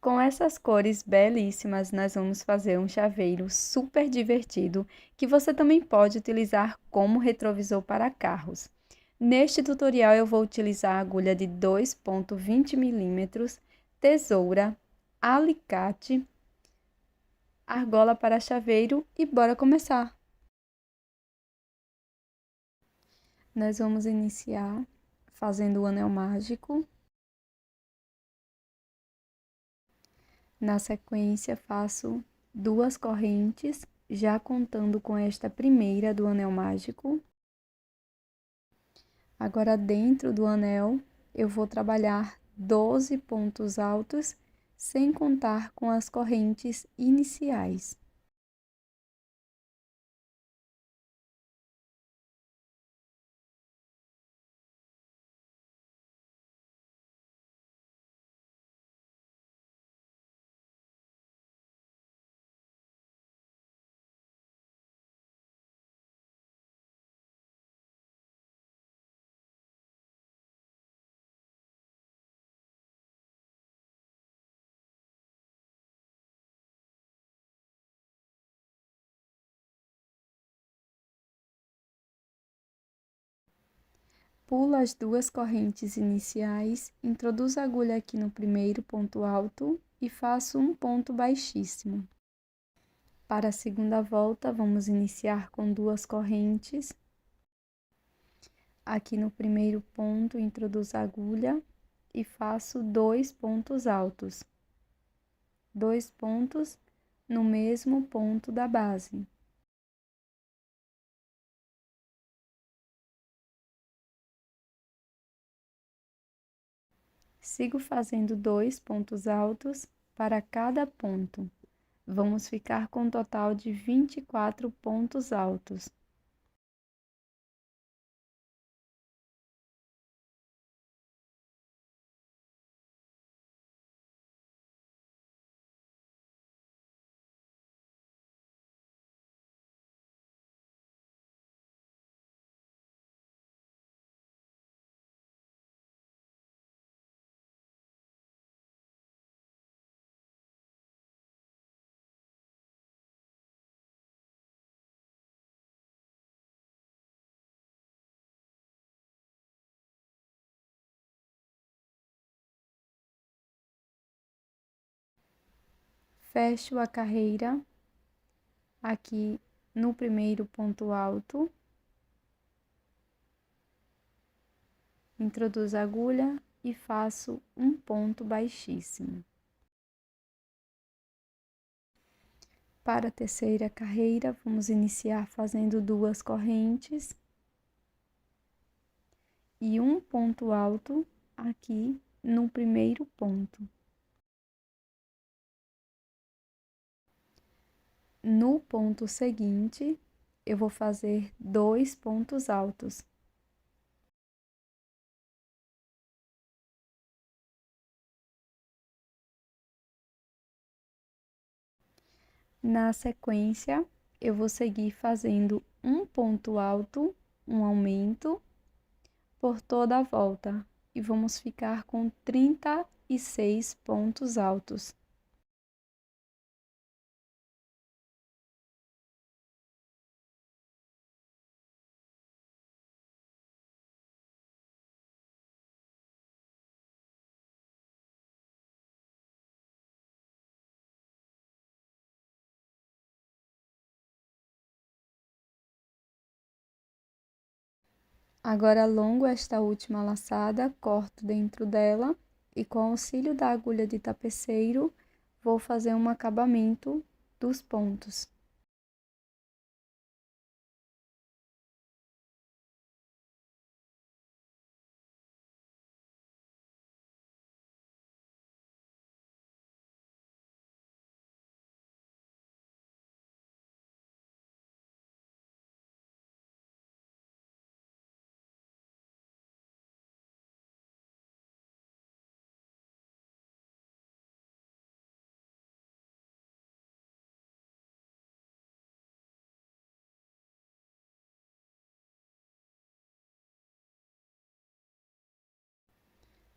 Com essas cores belíssimas, nós vamos fazer um chaveiro super divertido que você também pode utilizar como retrovisor para carros. Neste tutorial eu vou utilizar agulha de 2,20 milímetros, tesoura, alicate, argola para chaveiro e bora começar! Nós vamos iniciar fazendo o anel mágico. Na sequência, faço 2 correntes, já contando com esta primeira do anel mágico. Agora, dentro do anel, eu vou trabalhar 12 pontos altos, sem contar com as correntes iniciais. Pulo as 2 correntes iniciais, introduzo a agulha aqui no primeiro ponto alto e faço um ponto baixíssimo. Para a segunda volta, vamos iniciar com 2 correntes. Aqui no primeiro ponto, introduzo a agulha e faço 2 pontos altos. 2 pontos no mesmo ponto da base. Sigo fazendo 2 pontos altos para cada ponto. Vamos ficar com um total de 24 pontos altos. Fecho a carreira aqui no primeiro ponto alto. Introduzo a agulha e faço um ponto baixíssimo. Para a terceira carreira, vamos iniciar fazendo 2 correntes e um ponto alto aqui no primeiro ponto. No ponto seguinte, eu vou fazer 2 pontos altos. Na sequência, eu vou seguir fazendo um ponto alto, um aumento, por toda a volta. E vamos ficar com 36 pontos altos. Agora, alongo esta última laçada, corto dentro dela e com auxílio da agulha de tapeceiro, vou fazer um acabamento dos pontos.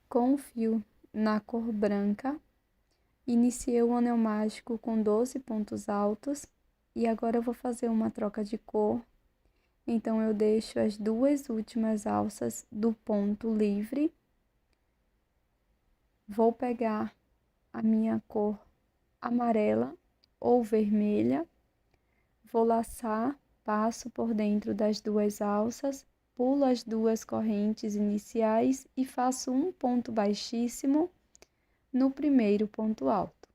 Com o fio na cor branca, Iniciei o anel mágico com 12 pontos altos e agora eu vou fazer uma troca de cor. Então, eu deixo as duas últimas alças do ponto livre. Vou pegar a minha cor amarela ou vermelha, vou laçar, passo por dentro das duas alças, pulo as duas correntes iniciais e faço um ponto baixíssimo no primeiro ponto alto.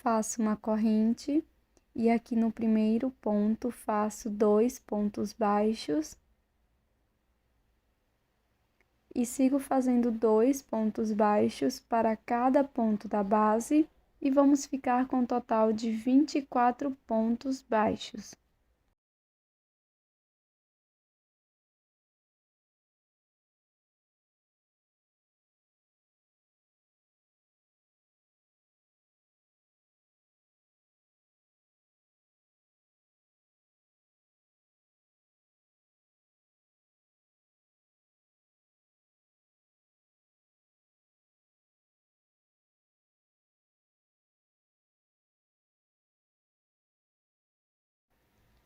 Faço uma corrente e aqui no primeiro ponto faço 2 pontos baixos e sigo fazendo 2 pontos baixos para cada ponto da base e vamos ficar com um total de 24 pontos baixos.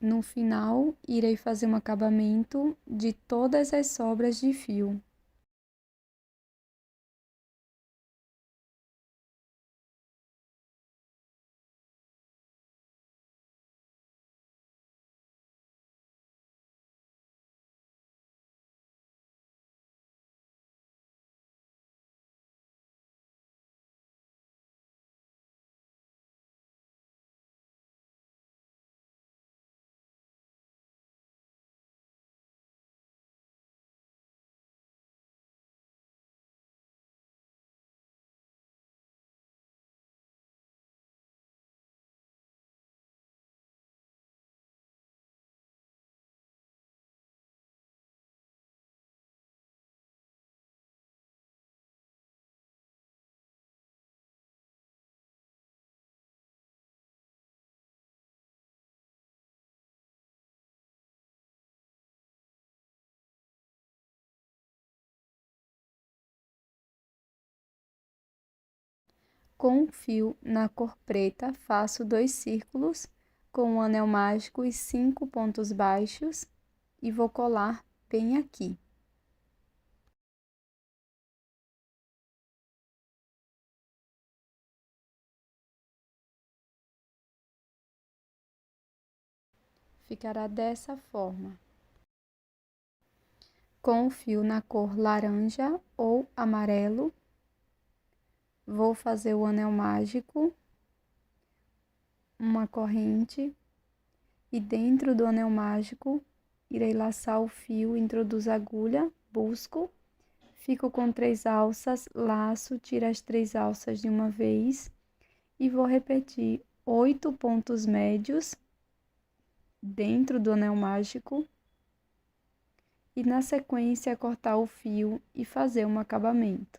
No final, irei fazer um acabamento de todas as sobras de fio. Com o fio na cor preta, faço 2 círculos com um anel mágico e 5 pontos baixos e vou colar bem aqui. Ficará dessa forma. Com o fio na cor laranja ou amarelo, vou fazer o anel mágico, uma corrente, e dentro do anel mágico, irei laçar o fio, introduzo a agulha, busco, fico com 3 alças, laço, tiro as 3 alças de uma vez e vou repetir 8 pontos médios dentro do anel mágico e na sequência cortar o fio e fazer um acabamento.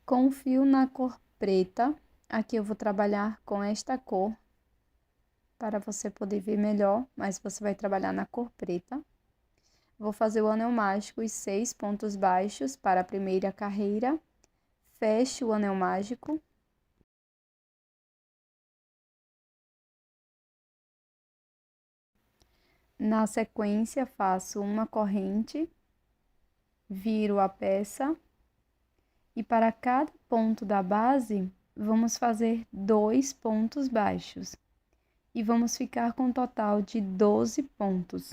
Com o fio na cor preta, aqui eu vou trabalhar com esta cor, para você poder ver melhor, mas você vai trabalhar na cor preta. Vou fazer o anel mágico e 6 pontos baixos para a primeira carreira. Fecho o anel mágico. Na sequência, faço uma corrente, viro a peça e para cada ponto da base, vamos fazer 2 pontos baixos e vamos ficar com um total de 12 pontos.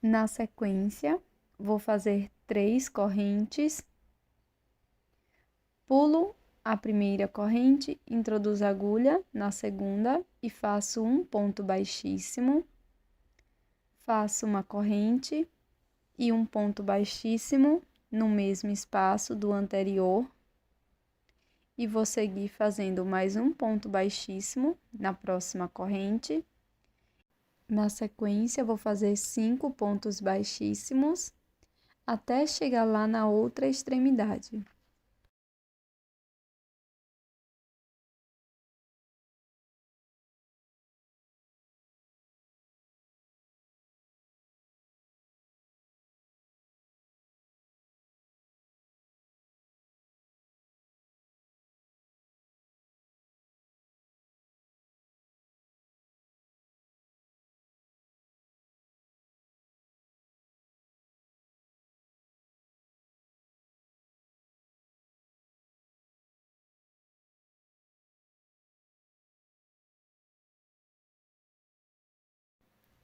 Na sequência, vou fazer 3 correntes, pulo a primeira corrente, introduzo a agulha na segunda e faço um ponto baixíssimo, faço uma corrente e um ponto baixíssimo no mesmo espaço do anterior, e vou seguir fazendo mais um ponto baixíssimo na próxima corrente. Na sequência, vou fazer 5 pontos baixíssimos até chegar lá na outra extremidade.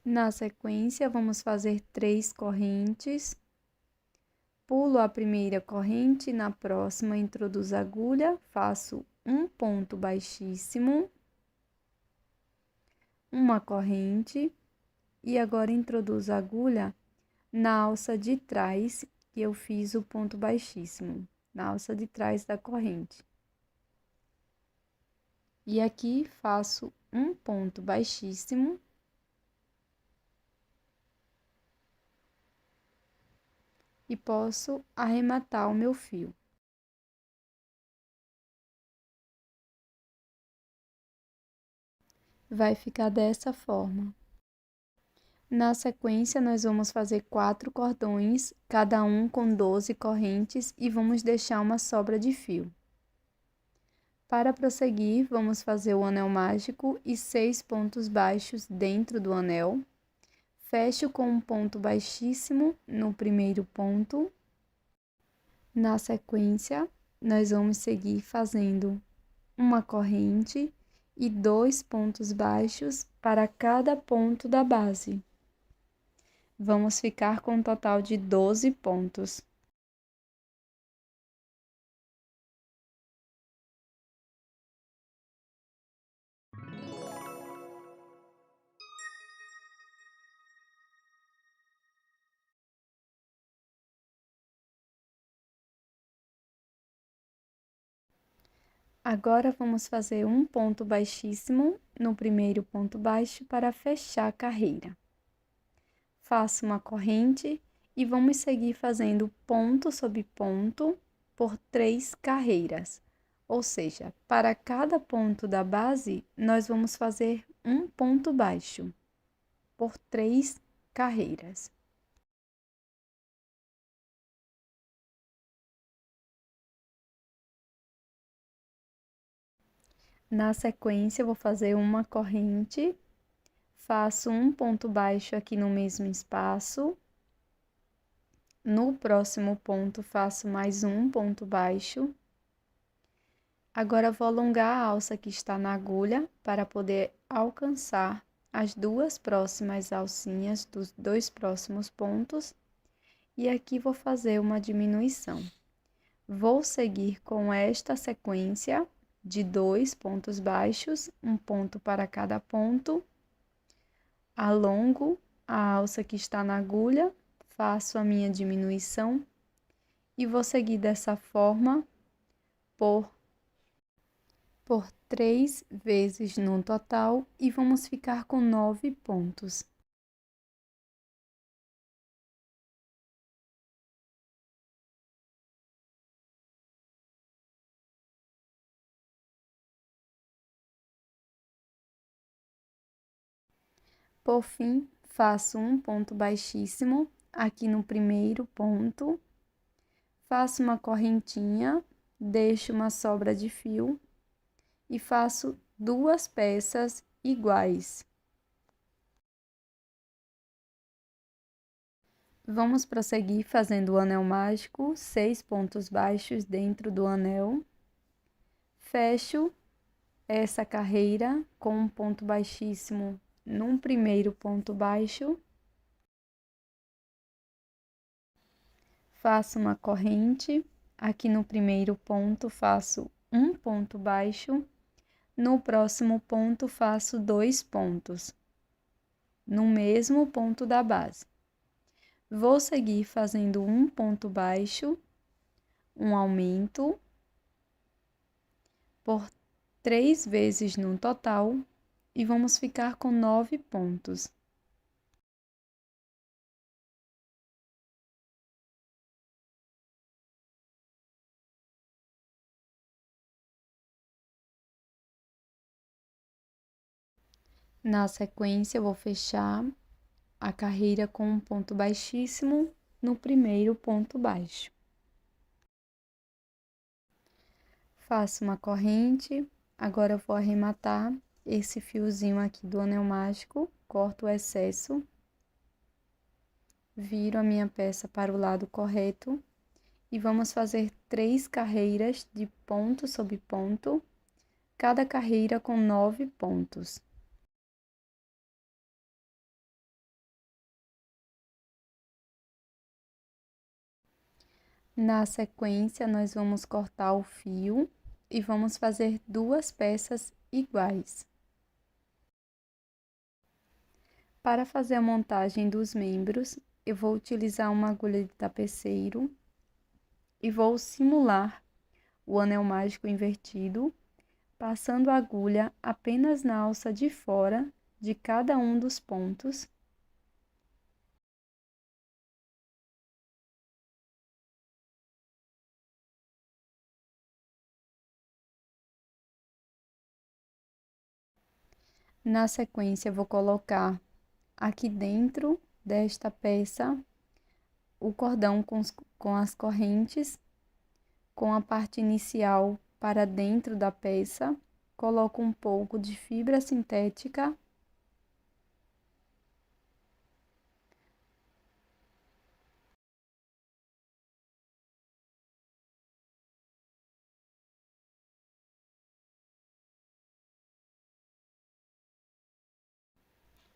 Na sequência, vamos fazer 3 correntes. Pulo a primeira corrente, na próxima introduzo a agulha, faço um ponto baixíssimo, uma corrente, e agora introduzo a agulha na alça de trás, que eu fiz o ponto baixíssimo, na alça de trás da corrente. E aqui faço um ponto baixíssimo, e posso arrematar o meu fio. Vai ficar dessa forma. Na sequência, nós vamos fazer 4 cordões, cada um com 12 correntes, e vamos deixar uma sobra de fio. Para prosseguir, vamos fazer o anel mágico e 6 pontos baixos dentro do anel. Fecho com um ponto baixíssimo no primeiro ponto. Na sequência, nós vamos seguir fazendo uma corrente e 2 pontos baixos para cada ponto da base. Vamos ficar com um total de 12 pontos. Agora, vamos fazer um ponto baixíssimo no primeiro ponto baixo para fechar a carreira. Faço uma corrente e vamos seguir fazendo ponto sobre ponto por 3 carreiras. Ou seja, para cada ponto da base, nós vamos fazer um ponto baixo por 3 carreiras. Na sequência, eu vou fazer uma corrente, faço um ponto baixo aqui no mesmo espaço. No próximo ponto, faço mais um ponto baixo. Agora, vou alongar a alça que está na agulha para poder alcançar as 2 próximas alcinhas dos 2 próximos pontos. E aqui vou fazer uma diminuição. Vou seguir com esta sequência de 2 pontos baixos, um ponto para cada ponto. Alongo a alça que está na agulha, faço a minha diminuição e vou seguir dessa forma por 3 vezes no total, e vamos ficar com 9 pontos. Por fim, faço um ponto baixíssimo aqui no primeiro ponto, faço uma correntinha, deixo uma sobra de fio e faço 2 peças iguais. Vamos prosseguir fazendo o anel mágico, 6 pontos baixos dentro do anel. Fecho essa carreira com um ponto baixíssimo num primeiro ponto baixo. Faço uma corrente, aqui no primeiro ponto faço um ponto baixo, no próximo ponto faço 2 pontos, no mesmo ponto da base. Vou seguir fazendo um ponto baixo, um aumento, por 3 vezes no total, e vamos ficar com 9 pontos. Na sequência, eu vou fechar a carreira com um ponto baixíssimo no primeiro ponto baixo. Faço uma corrente, agora eu vou arrematar esse fiozinho aqui do anel mágico, corto o excesso, viro a minha peça para o lado correto e vamos fazer 3 carreiras de ponto sobre ponto, cada carreira com 9 pontos. Na sequência, nós vamos cortar o fio e vamos fazer 2 peças iguais. Para fazer a montagem dos membros, eu vou utilizar uma agulha de tapeceiro e vou simular o anel mágico invertido, passando a agulha apenas na alça de fora de cada um dos pontos. Na sequência, eu vou colocar aqui dentro desta peça o cordão com as correntes, com a parte inicial para dentro da peça, coloco um pouco de fibra sintética.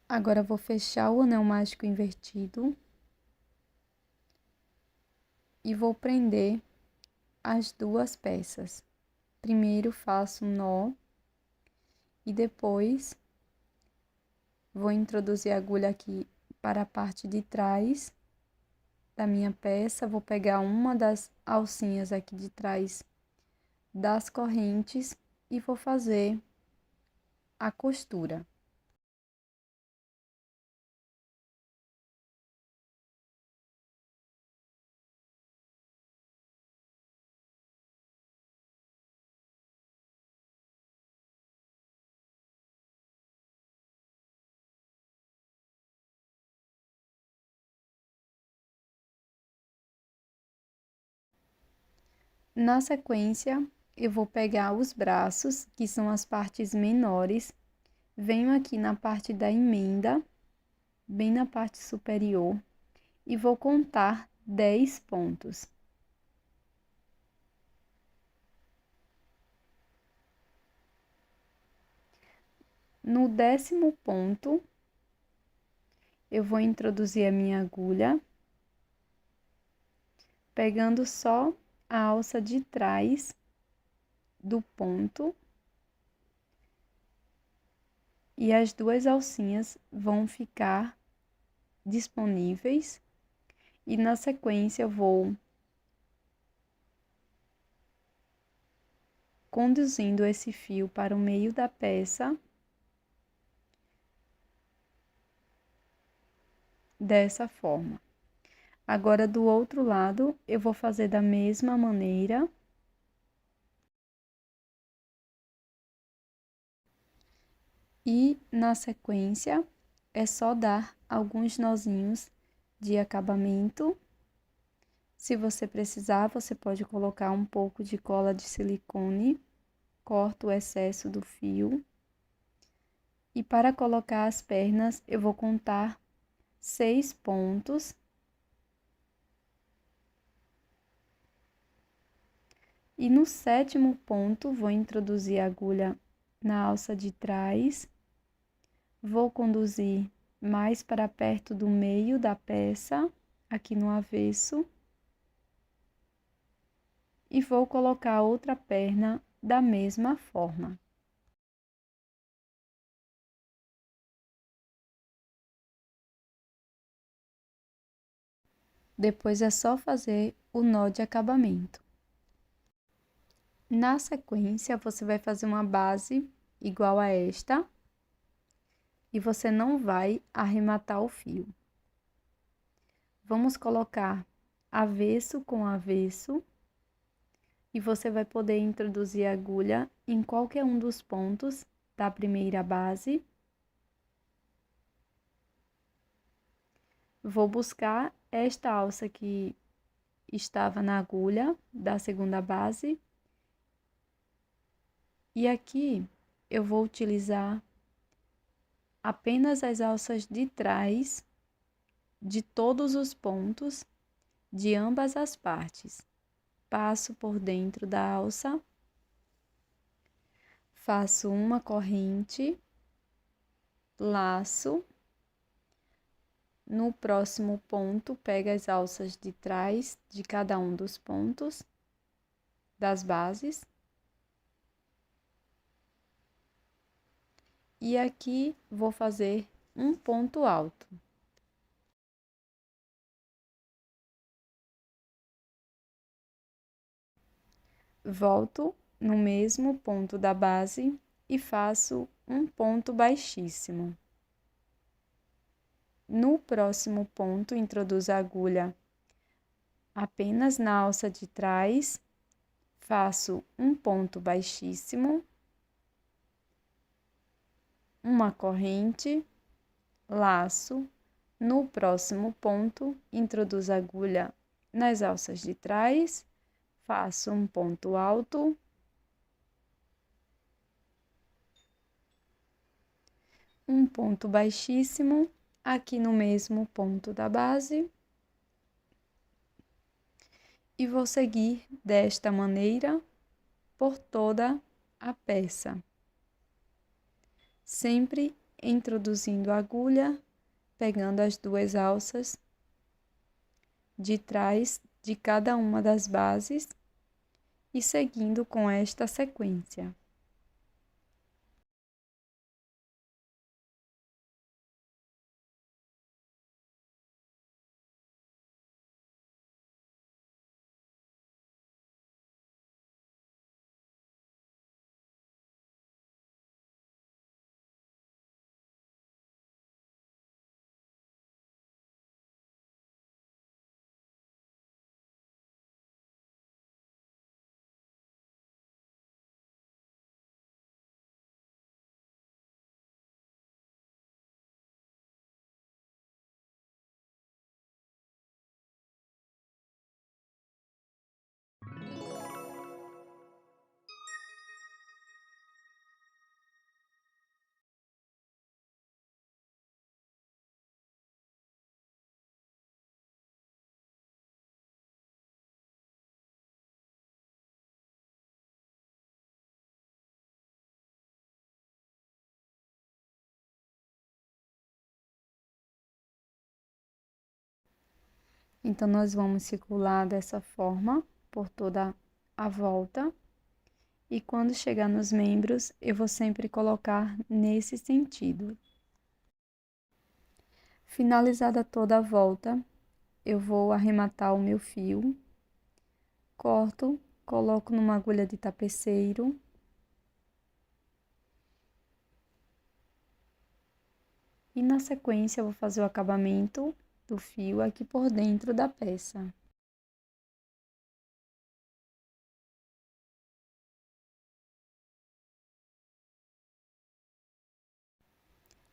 Agora, vou fechar o anel mágico invertido e vou prender as 2 peças. Primeiro faço um nó e depois vou introduzir a agulha aqui para a parte de trás da minha peça. Vou pegar uma das alcinhas aqui de trás das correntes e vou fazer a costura. Na sequência, eu vou pegar os braços, que são as partes menores, venho aqui na parte da emenda, bem na parte superior, e vou contar 10 pontos. No 10º ponto, eu vou introduzir a minha agulha, pegando só a alça de trás do ponto, e as 2 alcinhas vão ficar disponíveis, e na sequência eu vou conduzindo esse fio para o meio da peça, dessa forma. Agora, do outro lado, eu vou fazer da mesma maneira. E, na sequência, é só dar alguns nozinhos de acabamento. Se você precisar, você pode colocar um pouco de cola de silicone, corta o excesso do fio. E para colocar as pernas, eu vou contar 6 pontos. E no 7º ponto, vou introduzir a agulha na alça de trás, vou conduzir mais para perto do meio da peça, aqui no avesso, e vou colocar a outra perna da mesma forma. Depois é só fazer o nó de acabamento. Na sequência, você vai fazer uma base igual a esta e você não vai arrematar o fio. Vamos colocar avesso com avesso e você vai poder introduzir a agulha em qualquer um dos pontos da primeira base. Vou buscar esta alça que estava na agulha da segunda base. E aqui eu vou utilizar apenas as alças de trás de todos os pontos de ambas as partes. Passo por dentro da alça, faço uma corrente, laço. No próximo ponto, pego as alças de trás de cada um dos pontos das bases. E aqui vou fazer um ponto alto. Volto no mesmo ponto da base e faço um ponto baixíssimo. No próximo ponto, introduzo a agulha apenas na alça de trás, faço um ponto baixíssimo, uma corrente, laço. No próximo ponto, introduzo a agulha nas alças de trás, faço um ponto alto, um ponto baixíssimo, aqui no mesmo ponto da base, e vou seguir desta maneira por toda a peça, sempre introduzindo a agulha, pegando as duas alças de trás de cada uma das bases e seguindo com esta sequência. Então, nós vamos circular dessa forma por toda a volta. E quando chegar nos membros, eu vou sempre colocar nesse sentido. Finalizada toda a volta, eu vou arrematar o meu fio, corto, coloco numa agulha de tapeceiro. E na sequência, eu vou fazer o acabamento do fio aqui por dentro da peça.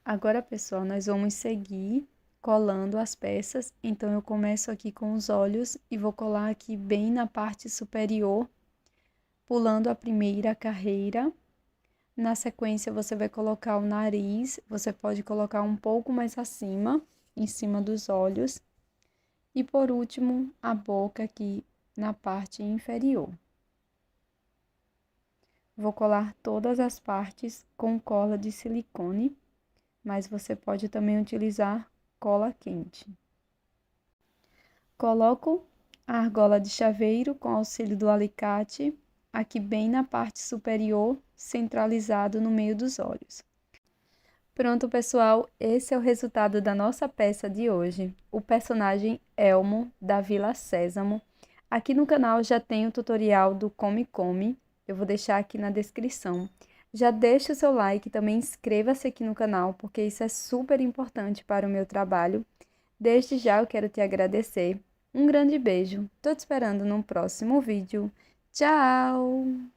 Agora, pessoal, nós vamos seguir colando as peças. Então, eu começo aqui com os olhos e vou colar aqui bem na parte superior, pulando a primeira carreira. Na sequência, você vai colocar o nariz, você pode colocar um pouco mais acima, em cima dos olhos. E por último, a boca aqui na parte inferior. Vou colar todas as partes com cola de silicone, mas você pode também utilizar cola quente. Coloco a argola de chaveiro com auxílio do alicate, aqui bem na parte superior, centralizado no meio dos olhos. Pronto, pessoal, esse é o resultado da nossa peça de hoje, o personagem Elmo, da Vila Sésamo. Aqui no canal já tem o tutorial do Come Come, eu vou deixar aqui na descrição. Já deixa o seu like, também inscreva-se aqui no canal, porque isso é super importante para o meu trabalho. Desde já eu quero te agradecer. Um grande beijo, tô te esperando no próximo vídeo. Tchau!